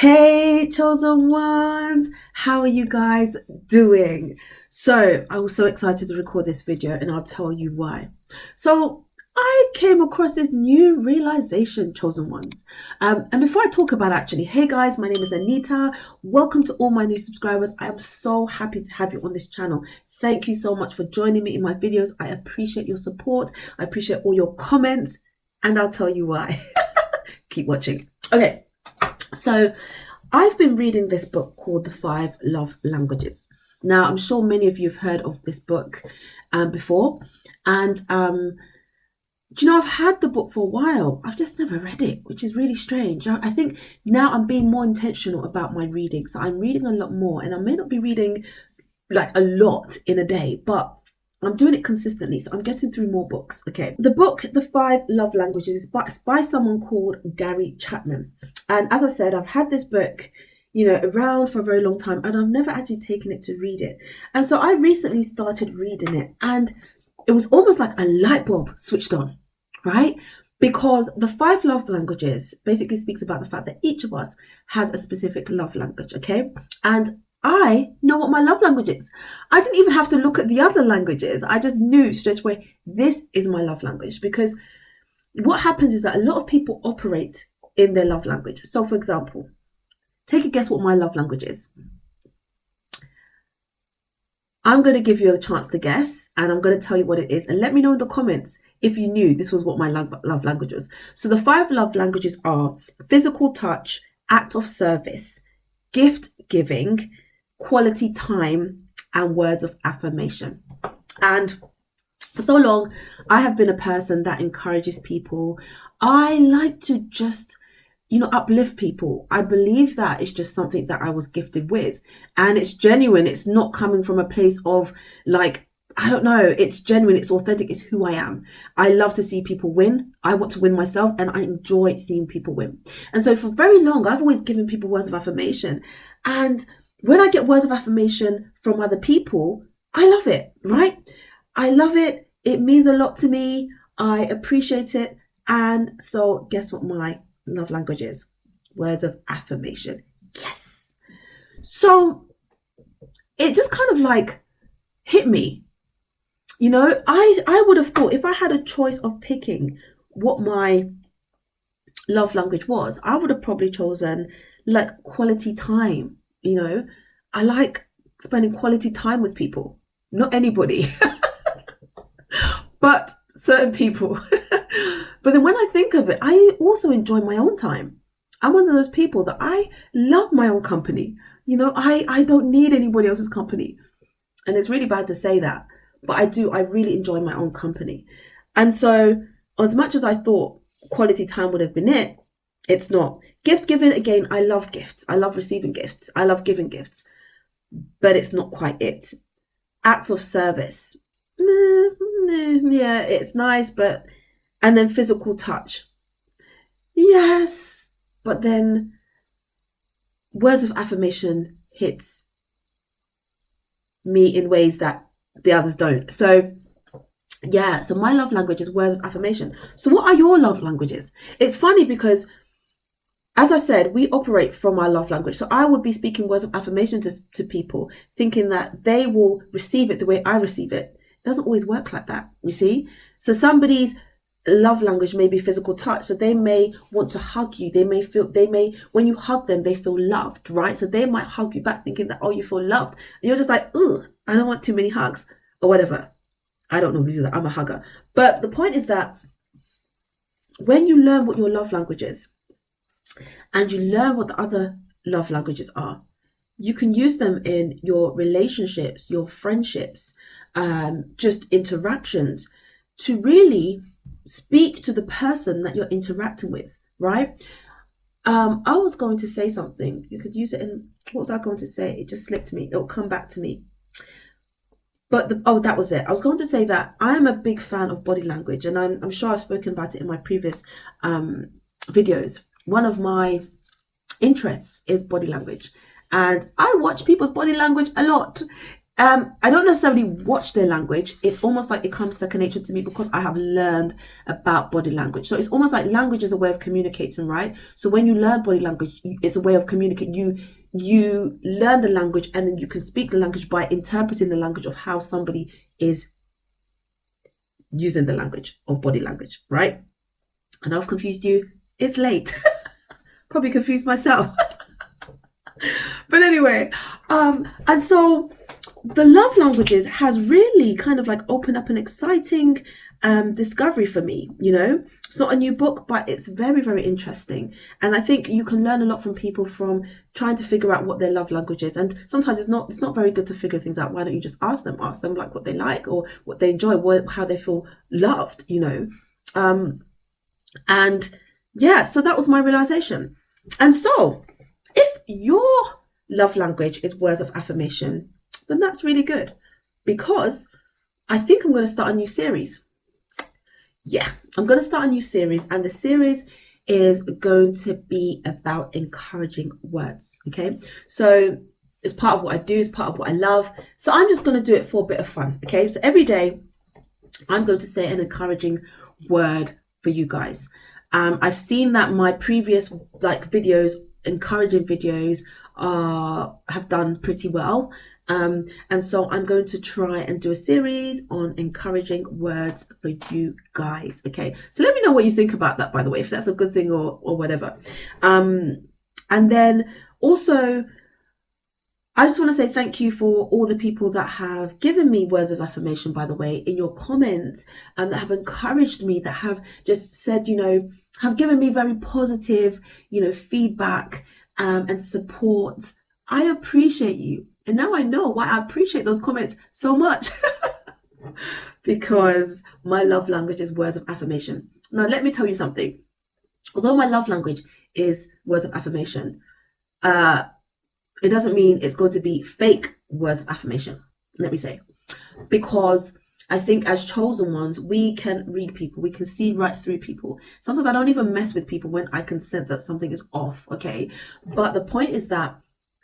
Hey, chosen ones, how are you guys doing? So, I was so excited to record this video and I'll tell you why. So, I came across this new realization, chosen ones. And before I talk about actually, hey guys, my name is Anita. Welcome to all my new subscribers. I am so happy to have you on this channel. Thank you so much for joining me in my videos. I appreciate your support. I appreciate all your comments, and I'll tell you why. Keep watching. Okay. So I've been reading this book called The 5 Love Languages. Now, I'm sure many of you have heard of this book before. And do you know, I've had the book for a while. I've just never read it, which is really strange. I think now I'm being more intentional about my reading. So I'm reading a lot more, and I may not be reading like a lot in a day, but I'm doing it consistently, so I'm getting through more books. Okay, the book, The 5 Love Languages, is by someone called Gary Chapman. And as I said, I've had this book, around for a very long time, and I've never actually taken it to read it. And so I recently started reading it, and it was almost like a light bulb switched on, right? Because the 5 love languages basically speaks about the fact that each of us has a specific love language, okay? And I know what my love language is. I didn't even have to look at the other languages. I just knew straight away, this is my love language. Because what happens is that a lot of people operate in their love language. So for example, take a guess what my love language is. I'm going to give you a chance to guess, and I'm going to tell you what it is. And let me know in the comments if you knew this was what my love language was. So the 5 love languages are physical touch, act of service, gift giving, quality time, and words of affirmation. And for so long, I have been a person that encourages people. I like to just, uplift people. I believe that it's just something that I was gifted with, and it's genuine. It's not coming from a place of like, I don't know, it's genuine, it's authentic, it's who I am. I love to see people win. I want to win myself, and I enjoy seeing people win. And so for very long, I've always given people words of affirmation. And when I get words of affirmation from other people, I love it, right? I love it. It means a lot to me. I appreciate it. And so guess what my love language is? Words of affirmation. Yes. So it just kind of like hit me. I would have thought if I had a choice of picking what my love language was, I would have probably chosen like quality time. I like spending quality time with people, not anybody, but certain people. But then when I think of it, I also enjoy my own time. I'm one of those people that I love my own company. I don't need anybody else's company. And it's really bad to say that, but I really enjoy my own company. And so as much as I thought quality time would have been it, it's not. Gift giving, again, I love gifts. I love receiving gifts. I love giving gifts, but it's not quite it. Acts of service. Yeah, it's nice, but, and then physical touch. Yes, but then words of affirmation hits me in ways that the others don't. So yeah, so my love language is words of affirmation. So what are your love languages? It's funny because, as I said, we operate from our love language. So I would be speaking words of affirmation to people, thinking that they will receive it the way I receive it. It doesn't always work like that, you see? So somebody's love language may be physical touch. So they may want to hug you. When you hug them, they feel loved, right? So they might hug you back thinking that, oh, you feel loved. And you're just like, ugh, I don't want too many hugs or whatever. I don't normally do that. I'm a hugger. But the point is that when you learn what your love language is, and you learn what the other love languages are, you can use them in your relationships, your friendships, just interactions, to really speak to the person that you're interacting with, right? I was going to say something. You could use it in, what was I going to say? It just slipped me. It'll come back to me. But that was it. I was going to say that I am a big fan of body language, and I'm sure I've spoken about it in my previous videos. One of my interests is body language, and I watch people's body language a lot. I don't necessarily watch their language. It's almost like it comes second nature to me because I have learned about body language. So it's almost like language is a way of communicating, right? So when you learn body language, it's a way of communicating. You learn the language, and then you can speak the language by interpreting the language of how somebody is using the language of body language, right? And I've confused you. It's late. Probably confused myself. But anyway, and so the love languages has really kind of like opened up an exciting discovery for me. It's not a new book, but it's very, very interesting. And I think you can learn a lot from people from trying to figure out what their love language is. And sometimes it's not very good to figure things out. Why don't you just ask them like what they like or what they enjoy, how they feel loved, and yeah, so that was my realization. And so if your love language is words of affirmation, then that's really good, because I think I'm going to start a new series. Yeah, I'm going to start a new series, and the series is going to be about encouraging words. Okay, so it's part of what I do, it's part of what I love. So I'm just going to do it for a bit of fun. Okay, so every day I'm going to say an encouraging word for you guys. I've seen that my previous videos, encouraging videos, have done pretty well. And so I'm going to try and do a series on encouraging words for you guys. Okay, so let me know what you think about that, by the way, if that's a good thing or whatever. And then also, I just want to say thank you for all the people that have given me words of affirmation, by the way, in your comments, and that have encouraged me, that have just said, have given me very positive, feedback and support. I appreciate you. And now I know why I appreciate those comments so much. Because my love language is words of affirmation. Now, let me tell you something. Although my love language is words of affirmation, it doesn't mean it's going to be fake words of affirmation, let me say. Because I think as chosen ones, we can read people. We can see right through people. Sometimes I don't even mess with people when I can sense that something is off, okay? But the point is that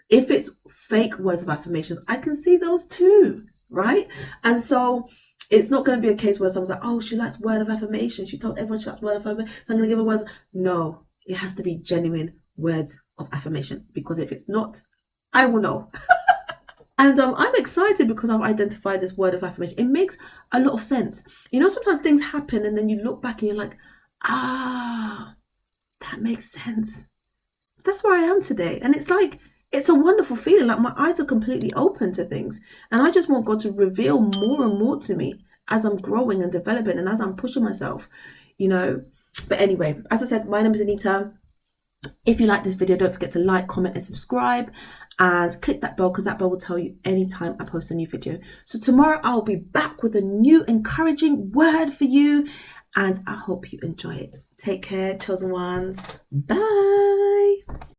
if it's fake words of affirmations, I can see those too, right? And so it's not going to be a case where someone's like, oh, she likes word of affirmation. She told everyone she likes word of affirmation, so I'm going to give her words. No, it has to be genuine words of affirmation, because if it's not, I will know. And I'm excited because I've identified this word of affirmation. It makes a lot of sense. Sometimes things happen and then you look back and you're like, that makes sense. That's where I am today. And it's a wonderful feeling. Like my eyes are completely open to things. And I just want God to reveal more and more to me as I'm growing and developing and as I'm pushing myself, But anyway, as I said, my name is Anita. If you like this video, don't forget to like, comment and subscribe, and click that bell, because that bell will tell you anytime I post a new video. So tomorrow I'll be back with a new encouraging word for you, and I hope you enjoy it. Take care, chosen ones. Bye.